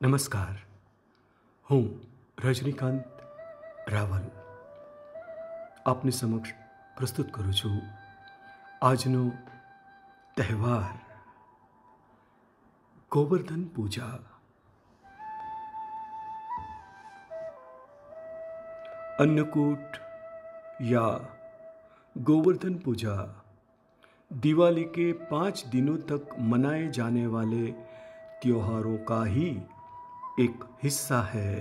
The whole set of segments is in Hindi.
નમસ્કાર, હું રજનીકાંત રાવલ આપની સમક્ષ પ્રસ્તુત કરું છું આજનો તહેવાર ગોવર્ધન પૂજા। अन्नकूट या गोवर्धन पूजा दिवाली के 5 दिनों तक मनाए जाने वाले त्योहारों का ही एक हिस्सा है।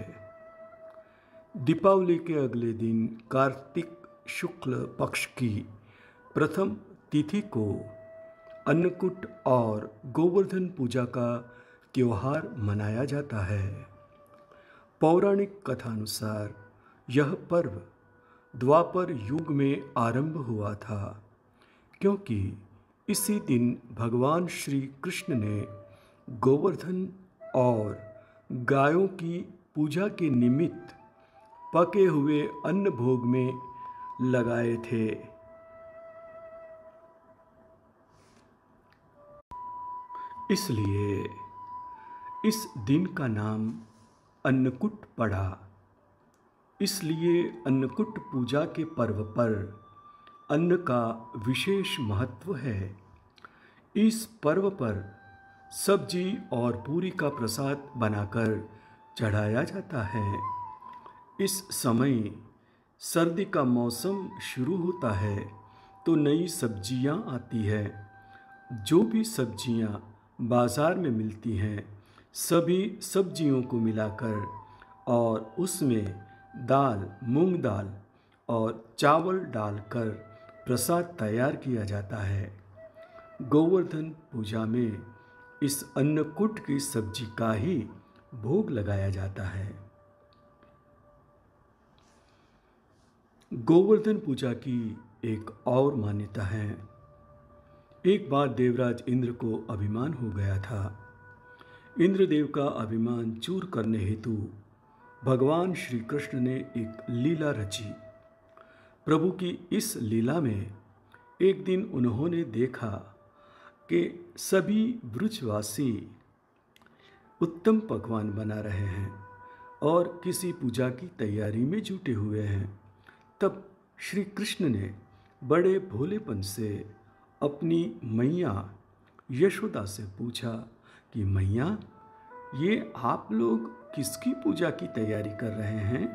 दीपावली के अगले दिन कार्तिक शुक्ल पक्ष की प्रथम तिथि को अन्नकूट और गोवर्धन पूजा का त्योहार मनाया जाता है। पौराणिक कथानुसार यह पर्व द्वापर युग में आरंभ हुआ था, क्योंकि इसी दिन भगवान श्री कृष्ण ने गोवर्धन और गायों की पूजा के निमित्त पके हुए अन्न भोग में लगाए थे। इसलिए इस दिन का नाम अन्नकूट पड़ा। इसलिए अन्नकूट पूजा के पर्व पर अन्न का विशेष महत्व है। इस पर्व पर सब्जी और पूरी का प्रसाद बनाकर चढ़ाया जाता है। इस समय सर्दी का मौसम शुरू होता है तो नई सब्जियां आती है। जो भी सब्जियां बाज़ार में मिलती हैं सभी सब्जियों को मिलाकर और उसमें दाल, मूंग दाल और चावल डालकर प्रसाद तैयार किया जाता है। गोवर्धन पूजा में इस अन्नकूट की सब्जी का ही भोग लगाया जाता है। गोवर्धन पूजा की एक और मान्यता है। एक बार देवराज इंद्र को अभिमान हो गया था। इंद्रदेव का अभिमान चूर करने हेतु भगवान श्री कृष्ण ने एक लीला रची। प्रभु की इस लीला में एक दिन उन्होंने देखा कि सभी ब्रजवासी उत्तम पकवान बना रहे हैं और किसी पूजा की तैयारी में जुटे हुए हैं। तब श्री कृष्ण ने बड़े भोलेपन से अपनी मैया यशोदा से पूछा कि मैया, ये आप लोग किसकी पूजा की तैयारी कर रहे हैं?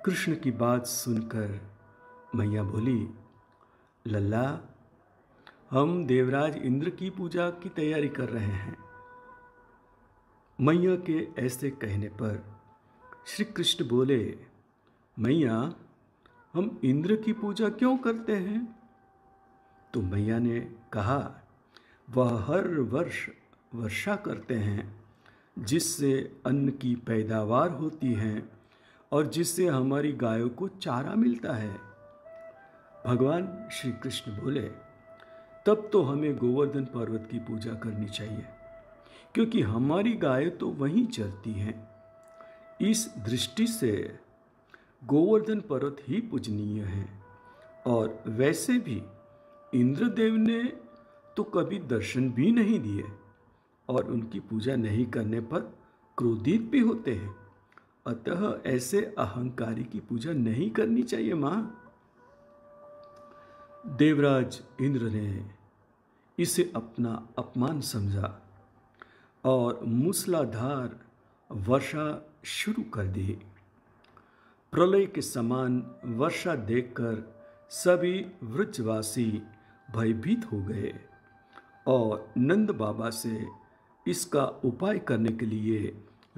कृष्ण की बात सुनकर मैया बोली, लल्ला, हम देवराज इंद्र की पूजा की तैयारी कर रहे हैं। मैया के ऐसे कहने पर श्री कृष्ण बोले, मैया, हम इंद्र की पूजा क्यों करते हैं? तो मैया ने कहा, वह हर वर्ष वर्षा करते हैं जिससे अन्न की पैदावार होती है और जिससे हमारी गायों को चारा मिलता है। भगवान श्री कृष्ण बोले, तब तो हमें गोवर्धन पर्वत की पूजा करनी चाहिए, क्योंकि हमारी गायें तो वहीं चरती हैं। इस दृष्टि से गोवर्धन पर्वत ही पूजनीय है। और वैसे भी इंद्रदेव ने तो कभी दर्शन भी नहीं दिए और उनकी पूजा नहीं करने पर क्रोधित भी होते हैं। अतः ऐसे अहंकारी की पूजा नहीं करनी चाहिए मां। देवराज इंद्र ने इसे अपना अपमान समझा और मूसलाधार वर्षा शुरू कर दी। प्रलय के समान वर्षा देखकर सभी व्रजवासी भयभीत हो गए और नंद बाबा से इसका उपाय करने के लिए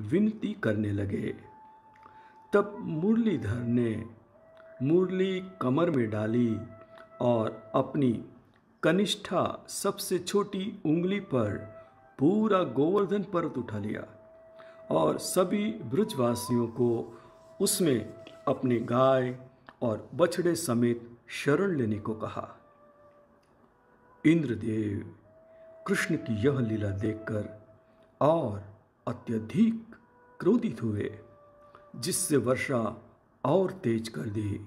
विनती करने लगे। तब मुरलीधर ने मुरली कमर में डाली और अपनी कनिष्ठा सबसे छोटी उंगली पर पूरा गोवर्धन पर्वत उठा लिया और सभी ब्रजवासियों को उसमें अपने गाय और बछड़े समेत शरण लेने को कहा। इंद्रदेव कृष्ण की यह लीला देखकर और अत्यधिक क्रोधित हुए, जिससे वर्षा और तेज कर दी।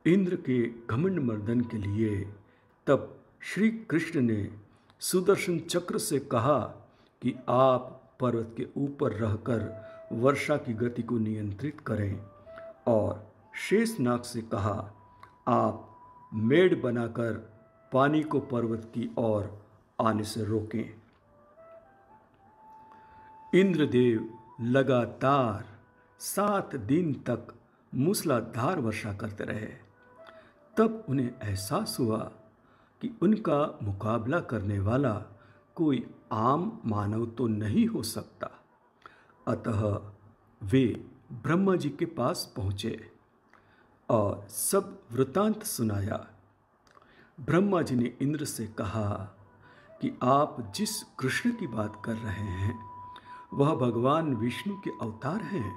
इंद्र के घमंड मर्दन के लिए तब श्री कृष्ण ने सुदर्शन चक्र से कहा कि आप पर्वत के ऊपर रहकर वर्षा की गति को नियंत्रित करें और शेषनाग से कहा, आप मेड़ बनाकर पानी को पर्वत की ओर आने से रोकें। इंद्रदेव लगातार 7 दिन तक मूसलाधार वर्षा करते रहे। तब उन्हें एहसास हुआ कि उनका मुकाबला करने वाला कोई आम मानव तो नहीं हो सकता। अतः वे ब्रह्मा जी के पास पहुँचे और सब वृतांत सुनाया। ब्रह्मा जी ने इंद्र से कहा कि आप जिस कृष्ण की बात कर रहे हैं वह भगवान विष्णु के अवतार हैं।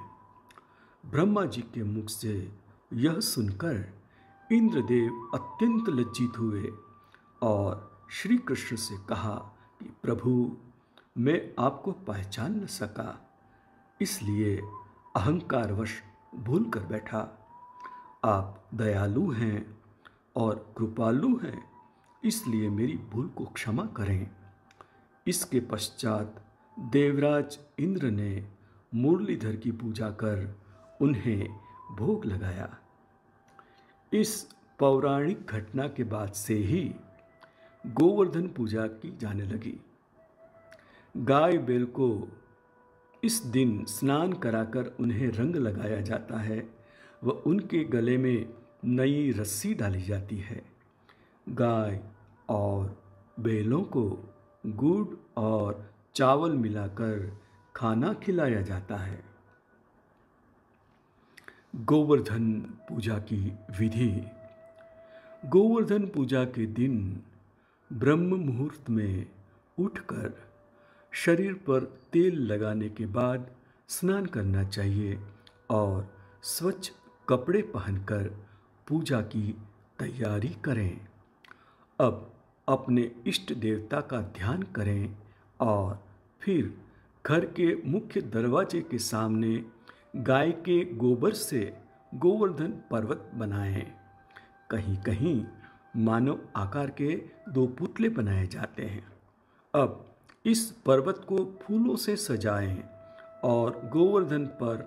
ब्रह्मा जी के मुख से यह सुनकर इंद्रदेव अत्यंत लज्जित हुए और श्री कृष्ण से कहा कि प्रभु, मैं आपको पहचान न सका, इसलिए अहंकारवश भूल कर बैठा। आप दयालु हैं और कृपालु हैं, इसलिए मेरी भूल को क्षमा करें। इसके पश्चात देवराज इंद्र ने मुरलीधर की पूजा कर उन्हें भोग लगाया। इस पौराणिक घटना के बाद से ही गोवर्धन पूजा की जाने लगी। गाय बैल को इस दिन स्नान कराकर उन्हें रंग लगाया जाता है व उनके गले में नई रस्सी डाली जाती है। गाय और बैलों को गुड़ और चावल मिलाकर खाना खिलाया जाता है। गोवर्धन पूजा की विधि। गोवर्धन पूजा के दिन ब्रह्म मुहूर्त में उठकर शरीर पर तेल लगाने के बाद स्नान करना चाहिए और स्वच्छ कपड़े पहनकर पूजा की तैयारी करें। अब अपने इष्ट देवता का ध्यान करें और फिर घर के मुख्य दरवाजे के सामने गाय के गोबर से गोवर्धन पर्वत बनाएं। कहीं कहीं मानव आकार के 2 पुतले बनाए जाते हैं। अब इस पर्वत को फूलों से सजाएं और गोवर्धन पर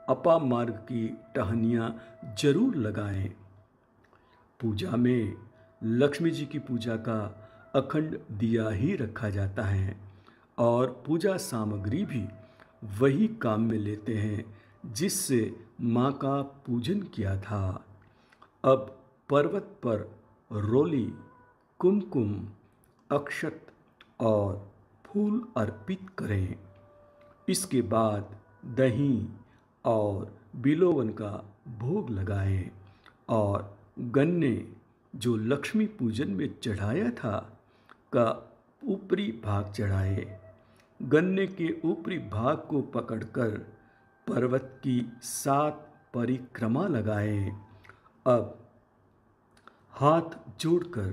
अपामार्ग की टहनियाँ जरूर लगाएं। पूजा में लक्ष्मी जी की पूजा का अखंड दिया ही रखा जाता है और पूजा सामग्री भी वही काम में लेते हैं जिससे माँ का पूजन किया था। अब पर्वत पर रोली, कुमकुम, अक्षत और फूल अर्पित करें। इसके बाद दही और बिलोवन का भोग लगाएं और गन्ने जो लक्ष्मी पूजन में चढ़ाया था का ऊपरी भाग चढ़ाएं। गन्ने के ऊपरी भाग को पकड़कर पर्वत की 7 परिक्रमा लगाएं। अब हाथ जोड़कर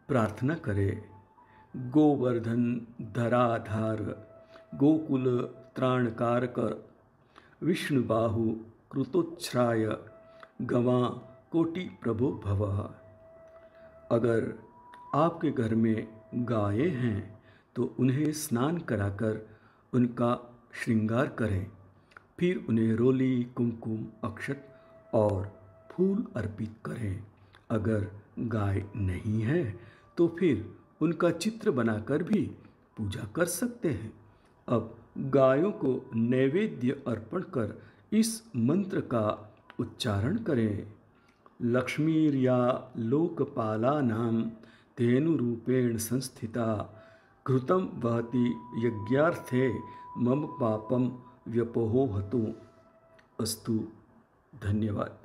प्रार्थना करें। गोवर्धन धराधार गोकुल त्राणकारक विष्णुबाहु कृतोच्छ्राय गवा कोटि प्रभो भवः। अगर आपके घर में गायें हैं तो उन्हें स्नान कराकर उनका श्रृंगार करें। फिर उन्हें रोली, कुमकुम, अक्षत और फूल अर्पित करें। अगर गाय नहीं है तो फिर उनका चित्र बनाकर भी पूजा कर सकते हैं। अब गायों को नैवेद्य अर्पण कर इस मंत्र का उच्चारण करें। लक्ष्मीर्या लोकपालानां धेनुरूपेण संस्थिता घृतं वहति यज्ञार्थे मम पापम व्यपोहतु। अस्तु। धन्यवाद।